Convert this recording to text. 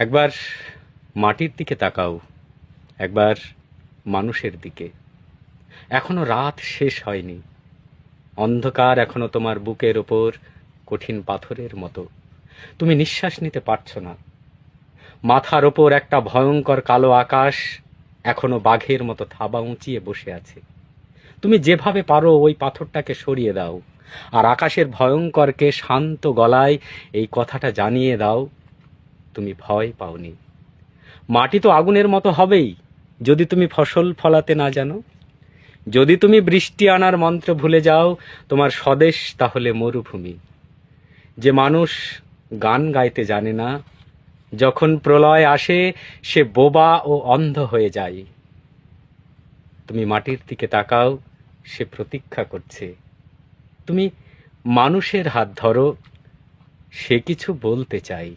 একবার মাটির দিকে তাকাও, একবার মানুষের দিকে। এখনো রাত শেষ হয়নি, অন্ধকার এখনো তোমার বুকের ওপর কঠিন পাথরের মতো। তুমি নিঃশ্বাস নিতে পারছো না। মাথার ওপর একটা ভয়ঙ্কর কালো আকাশ এখনো বাঘের মতো থাবা উঁচিয়ে বসে আছে। তুমি যেভাবে পারো ওই পাথরটাকে সরিয়ে দাও, আর আকাশের ভয়ঙ্করকে শান্ত গলায় এই কথাটা জানিয়ে দাও, তুমি ভয় পাওনি। মাটি তো আগুনের মতো হবেই যদি তুমি ফসল ফলাতে না জানো। যদি তুমি বৃষ্টি আনার মন্ত্র ভুলে যাও, তোমার স্বদেশ তাহলে মরুভূমি। যে মানুষ গান গাইতে জানে না, যখন প্রলয় আসে সে বোবা ও অন্ধ হয়ে যায়। তুমি মাটির দিকে তাকাও, সে প্রতীক্ষা করছে। তুমি মানুষের হাত ধরো, সে কিছু বলতে চাই।